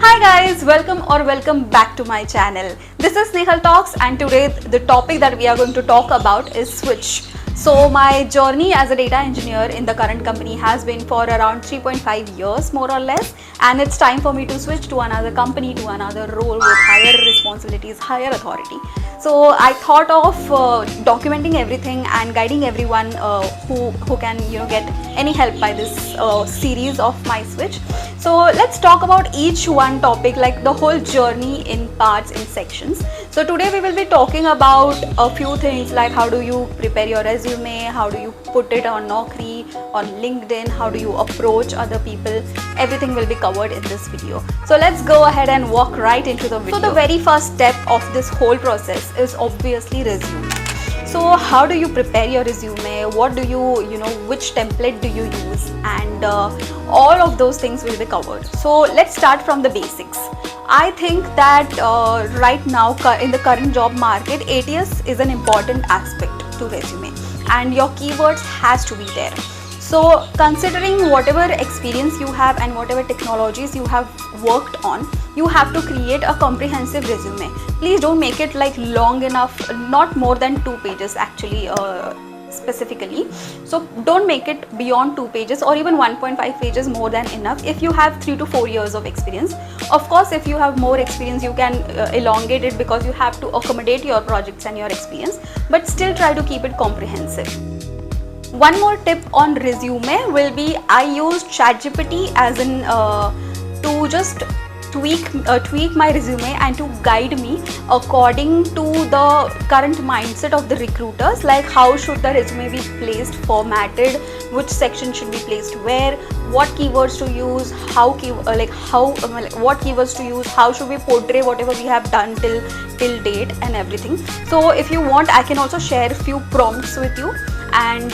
Hi guys, welcome back to my channel. This is Snehal Talks, and today the topic that we are going to talk about is switch. So my journey as a data engineer in the current company has been for around 3.5 years more or less, and it's time for me to switch to another company, to another role with higher responsibilities, higher authority. So I thought of documenting everything and guiding everyone who can get any help by this series of my switch. So let's talk about each one topic, like the whole journey in parts, in sections. So today we will be talking about a few things like how do you prepare your resume, how do you put it on Naukri, on LinkedIn, how do you approach other people. Everything will be covered in this video. So let's go ahead and walk right into the video. So the very first step of this whole process is obviously resume. So how do you prepare your resume? What do which template do you use? And all of those things will be covered. So let's start from the basics. I think that right now in the current job market, ATS is an important aspect to resume, and your keywords has to be there. So considering whatever experience you have and whatever technologies you have worked on, you have to create a comprehensive resume. Please don't make it like long enough, not more than 2 pages actually, specifically. So don't make it beyond 2 pages, or even 1.5 pages more than enough if you have 3 to 4 years of experience. Of course, if you have more experience, you can elongate it because you have to accommodate your projects and your experience, but still try to keep it comprehensive. One more tip on resume will be, I use ChatGPT as in to just tweak my resume and to guide me according to the current mindset of the recruiters, like how should the resume be placed, formatted, which section should be placed where, what keywords to use, what keywords to use, how should we portray whatever we have done till date and everything. So if you want, I can also share a few prompts with you, and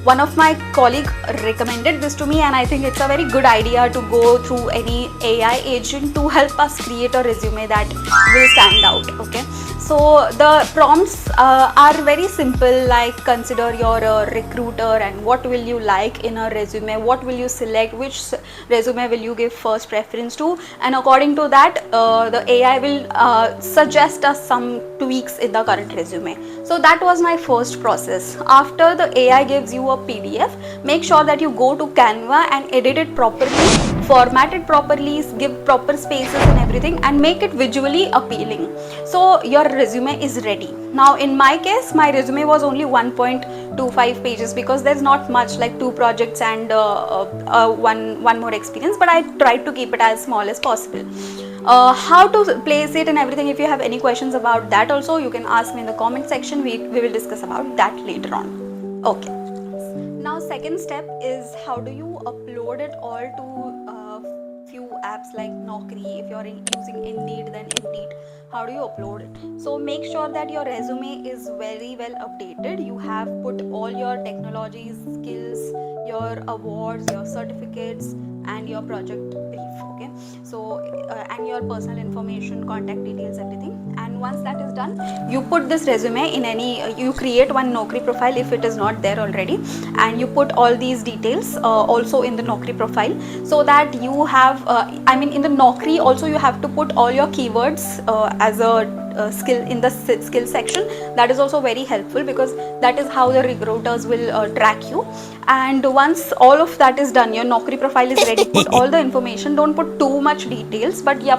one of my colleague recommended this to me, and I think it's a very good idea to go through any AI agent to help us create a resume that will stand out. Okay, so the prompts are very simple, like consider your recruiter and what will you like in a resume, what will you select, which resume will you give first preference to, and according to that the AI will suggest us some tweaks in the current resume. So that was my first process. After the AI gives you a PDF, make sure that you go to Canva and edit it properly, format it properly, give proper spaces and everything, and make it visually appealing. So your resume is ready. Now in my case, my resume was only 1.25 pages because there's not much, like 2 projects and one more experience, but I tried to keep it as small as possible. How to place it and everything, if you have any questions about that also, you can ask me in the comment section. We will discuss about that later on. Okay, now second step is how do you upload it all to few apps like Naukri. If you are using Indeed, then Indeed, how do you upload it? So make sure that your resume is very well updated. You have put all your technologies, skills, your awards, your certificates, and your project brief. Okay, so and your personal information, contact details, everything. And once that is done, you put this resume in any you create one Naukri profile if it is not there already, and you put all these details also in the Naukri profile, so that you have in the Naukri also you have to put all your keywords as a skill in the skill section. That is also very helpful because that is how the recruiters will track you. And once all of that is done, your Naukri profile is ready. Put all the information, don't put too much details, but yeah,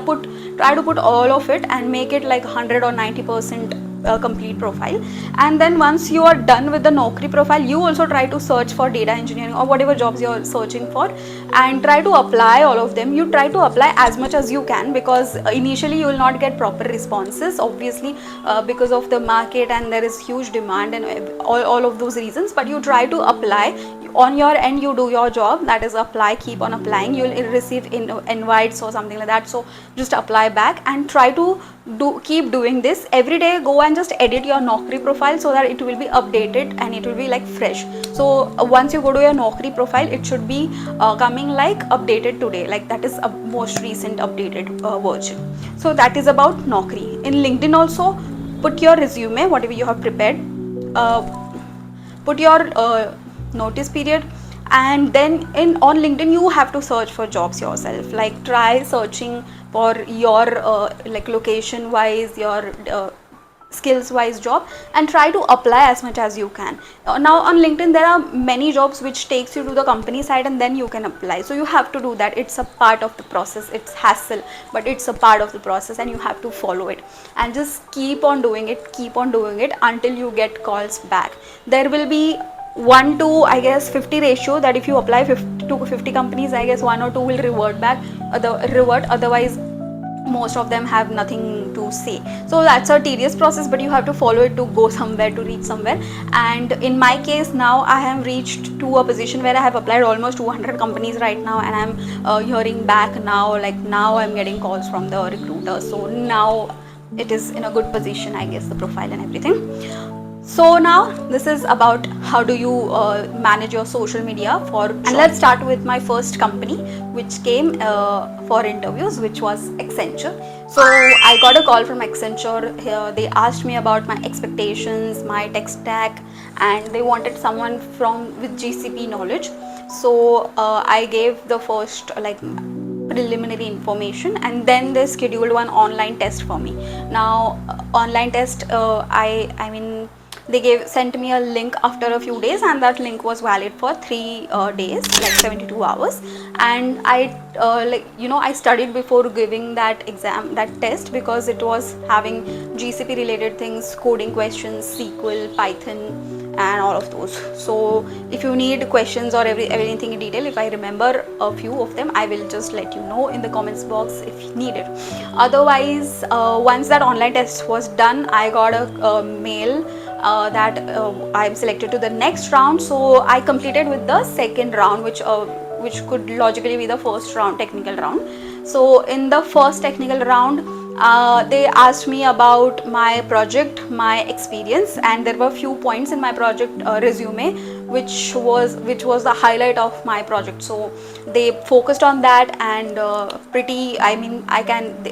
try to put all of it and make it like 100 or 90% complete profile. And then once you are done with the Naukri profile, you also try to search for data engineering or whatever jobs you are searching for, and try to apply all of them. You try to apply as much as you can, because initially you will not get proper responses, obviously, because of the market and there is huge demand and all of those reasons. But you try to apply on your end, you do your job, that is apply, keep on applying. You will receive invites or something like that, so just apply back and try to keep doing this every day. Go and just edit your Naukri profile so that it will be updated and it will be like fresh. So once you go to your Naukri profile, it should be coming like updated today, like that is a most recent updated version. So that is about Naukri. In LinkedIn also, put your resume, whatever you have prepared, put your notice period and then on LinkedIn you have to search for jobs yourself. Like try searching for your like location wise, your skills wise job, and try to apply as much as you can. Now on LinkedIn there are many jobs which takes you to the company side and then you can apply, so you have to do that. It's a part of the process. It's hassle, but it's a part of the process and you have to follow it and just keep on doing it until you get calls back. There will be 1 to I guess 50 ratio, that if you apply 50 to 50 companies, I guess 1 or 2 will revert back, otherwise most of them have nothing to say. So that's a tedious process, but you have to follow it to go somewhere, to reach somewhere. And in my case now I have reached to a position where I have applied almost 200 companies right now, and I'm hearing back now. Like now I'm getting calls from the recruiters, so now it is in a good position, I guess, the profile and everything. So now this is about how do you manage your social media for, and let's start with my first company which came for interviews, which was Accenture. So I got a call from Accenture. They asked me about my expectations, my tech stack, and they wanted someone with GCP knowledge. So I gave the first like preliminary information, and then they scheduled one online test for me. Now online test, I mean they sent me a link after a few days, and that link was valid for 3 days, like 72 hours. And I I studied before giving that test, because it was having GCP related things, coding questions, SQL, Python, and all of those. So if you need questions or everything in detail, if I remember a few of them, I will just let you know in the comments box if needed. Otherwise, once that online test was done, I got a mail that I'm selected to the next round. So I completed with the second round, which could logically be the first round, technical round. So in the first technical round, they asked me about my project, my experience, and there were few points in my project resume which was the highlight of my project. So they focused on that, and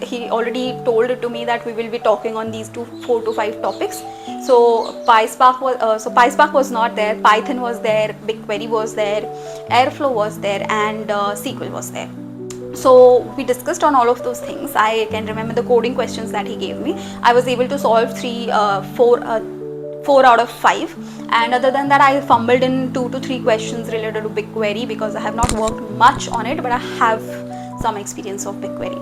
he already told it to me that we will be talking on these 4 to 5 topics. So PySpark was not there, Python was there, BigQuery was there, Airflow was there, and SQL was there. So we discussed on all of those things. I can remember the coding questions that he gave me. I was able to solve 4 out of 5, and other than that I fumbled in 2 to 3 questions related to BigQuery, because I have not worked much on it, but I have some experience of BigQuery.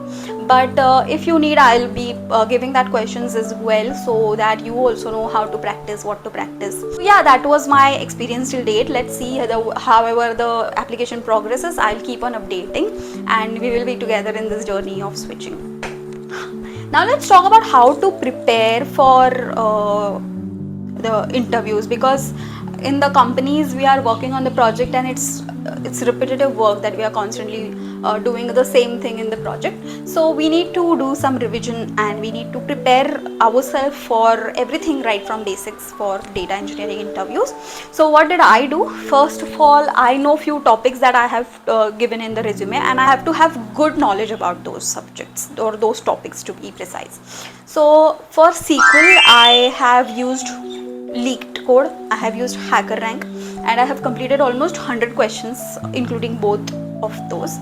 But if you need, I'll be giving that questions as well, so that you also know how to practice, what to practice. So yeah, that was my experience till date. Let's see however the application progresses. I'll keep on updating, and we will be together in this journey of switching. Now let's talk about how to prepare for the interviews, because in the companies we are working on the project, and it's repetitive work that we are constantly doing the same thing in the project. So we need to do some revision, and we need to prepare ourselves for everything right from basics for data engineering interviews. So what did I do? First of all, I know few topics that I have given in the resume, and I have to have good knowledge about those subjects or those topics, to be precise. So for SQL, I have used leaked code, I have used HackerRank, and I have completed almost 100 questions including both of those.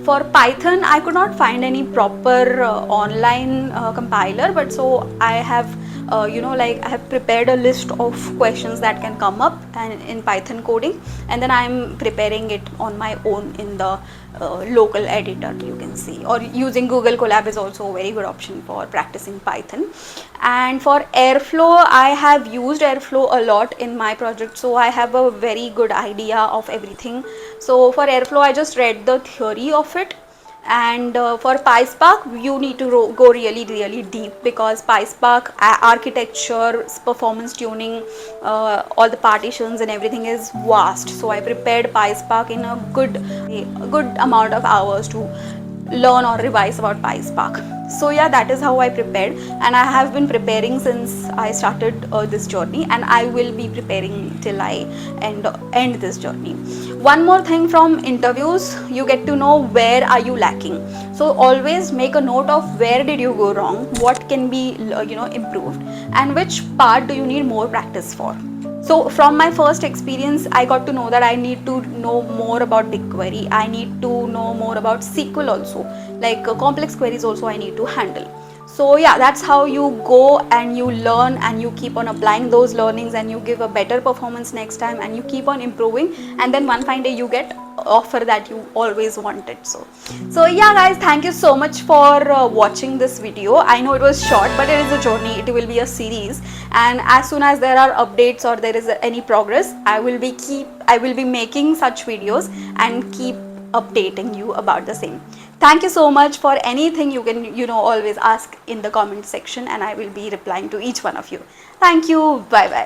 For Python, I could not find any proper online compiler, but so I have I have prepared a list of questions that can come up and in Python coding, and then I'm preparing it on my own in the local editor, you can see, or using Google Colab is also a very good option for practicing Python. And for Airflow, I have used Airflow a lot in my project, so I have a very good idea of everything. So for Airflow, I just read the theory of it. And for PySpark, you need to go really deep, because PySpark architecture, performance tuning, all the partitions and everything is vast. So I prepared PySpark in a good amount of hours to learn or revise about PySpark. So yeah, that is how I prepared, and I have been preparing since I started this journey, and I will be preparing till I end this journey. One more thing from interviews, you get to know where are you lacking. So always make a note of where did you go wrong, what can be improved, and which part do you need more practice for. So from my first experience, I got to know that I need to know more about BigQuery. I need to know more about SQL also, like complex queries also I need to handle. So yeah, that's how you go and you learn and you keep on applying those learnings and you give a better performance next time and you keep on improving, and then one fine day you get offer that you always wanted. So yeah guys, thank you so much for watching this video. I know it was short, but it is a journey, it will be a series, and as soon as there are updates or there is any progress, I will be making such videos and keep updating you about the same. Thank you so much. For anything you can always ask in the comment section, and I will be replying to each one of you. Thank you. Bye bye.